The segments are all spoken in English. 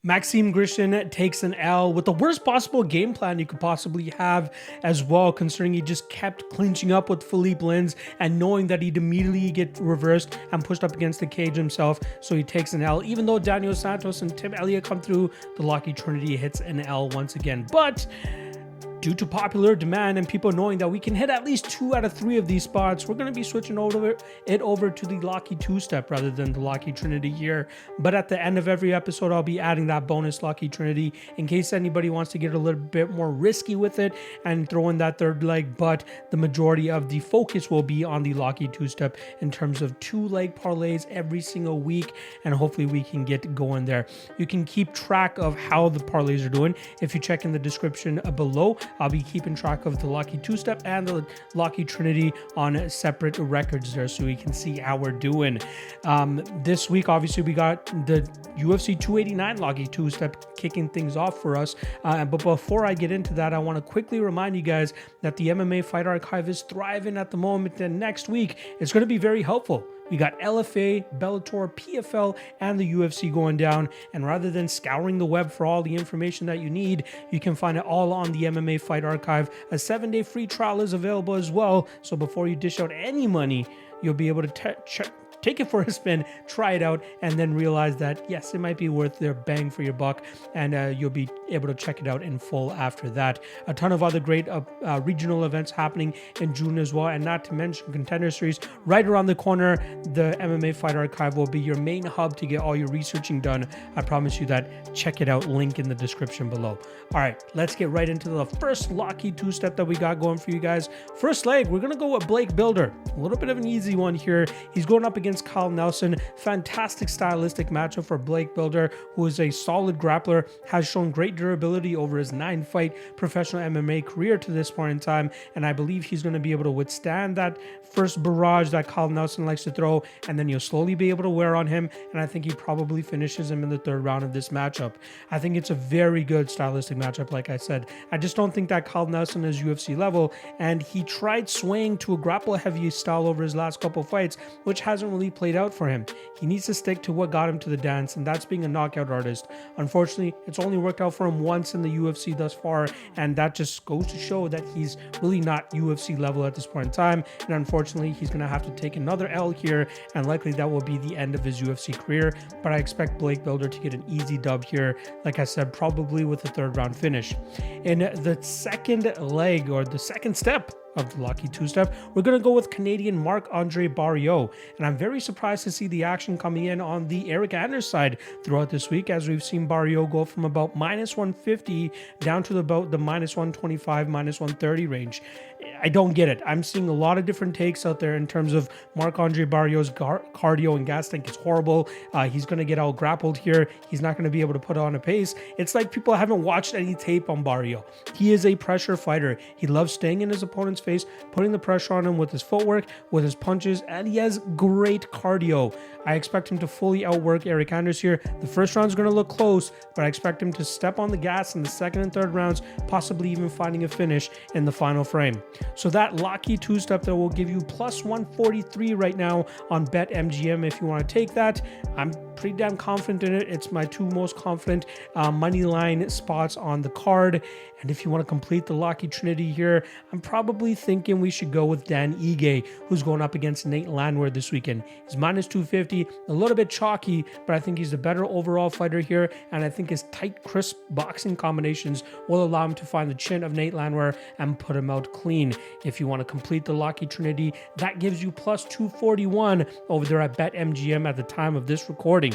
Maxime Grishin takes an L with the worst possible game plan you could possibly have as well, considering he just kept clinching up with Philippe Lins and knowing that he'd immediately get reversed and pushed up against the cage himself. So he takes an L. Even though Daniel Santos and Tim Elliott come through, the Locky Trinity hits an L once again. But due to popular demand and people knowing that we can hit at least 2 out of 3 of these spots, we're going to be switching over to the Locky 2-step rather than the Locky Trinity here. But at the end of every episode, I'll be adding that bonus Locky Trinity in case anybody wants to get a little bit more risky with it and throw in that third leg. But the majority of the focus will be on the Locky 2-step in terms of 2-leg parlays every single week, and hopefully we can get going there. You can keep track of how the parlays are doing if you check in the description below. I'll be keeping track of the Locky 2-step and the Locky Trinity on separate records there so we can see how we're doing. This week, obviously, we got the UFC 289 Locky 2-step kicking things off for us. But before I get into that, I want to quickly remind you guys that the MMA Fight Archive is thriving at the moment, and next week it's going to be very helpful. We got LFA, Bellator, PFL, and the UFC going down. And rather than scouring the web for all the information that you need, you can find it all on the MMA Fight Archive. A 7-day free trial is available as well. So before you dish out any money, you'll be able to take it for a spin, try it out, and then realize that, yes, it might be worth their bang for your buck, and you'll be able to check it out in full after that. A ton of other great regional events happening in June as well, and not to mention Contender Series right around the corner. The MMA Fight Archive will be your main hub to get all your researching done. I promise you that. Check it out, link in the description below. All right, let's get right into the first Locky 2-step that we got going for you guys. First leg, we're going to go with Blake Builder. A little bit of an easy one here. He's going up against Kyle Nelson. Fantastic stylistic matchup for Blake Builder, who is a solid grappler, has shown great durability over his 9-fight professional MMA career to this point in time, and I believe he's going to be able to withstand that first barrage that Kyle Nelson likes to throw, and then you'll slowly be able to wear on him, and I think he probably finishes him in the 3rd round of this matchup. I think it's a very good stylistic matchup, like I said. I just don't think that Kyle Nelson is UFC level, and he tried swaying to a grapple-heavy style over his last couple fights, which hasn't really played out for him. He needs to stick to what got him to the dance, and that's being a knockout artist. Unfortunately, it's only worked out for him once in the UFC thus far, and that just goes to show that he's really not UFC level at this point in time, and unfortunately, he's going to have to take another L here, and likely that will be the end of his UFC career, but I expect Blake Builder to get an easy dub here, like I said, probably with a 3rd round finish. In the second leg, or the second step of the Locky 2-step, we're going to go with Canadian Marc-Andre Barriault, and I'm very surprised to see the action coming in on the Eric Anders side throughout this week, as we've seen Barriault go from about -150 down to about the -125, -130 range. I don't get it. I'm seeing a lot of different takes out there in terms of Marc-Andre Barriault's cardio and gas tank is horrible. He's going to get out grappled here. He's not going to be able to put on a pace. It's like people haven't watched any tape on Barriault. He is a pressure fighter. He loves staying in his opponent's face, putting the pressure on him with his footwork, with his punches, and he has great cardio. I expect him to fully outwork Eric Anders here. The first round is going to look close, but I expect him to step on the gas in the 2nd and 3rd rounds, possibly even finding a finish in the final frame. So that Locky 2-step that will give you +143 right now on BetMGM if you want to take that. I'm pretty damn confident in it. It's my 2 most confident money line spots on the card. And if you want to complete the Locky Trinity here, I'm probably thinking we should go with Dan Ige, who's going up against Nate Landwehr this weekend. He's -250, a little bit chalky, but I think he's the better overall fighter here, and I think his tight, crisp boxing combinations will allow him to find the chin of Nate Landwehr and put him out clean. If you want to complete the Locky Trinity, that gives you +241 over there at BetMGM at the time of this recording.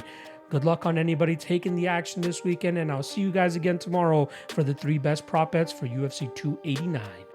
Good luck on anybody taking the action this weekend, and I'll see you guys again tomorrow for the 3 best prop bets for UFC 289.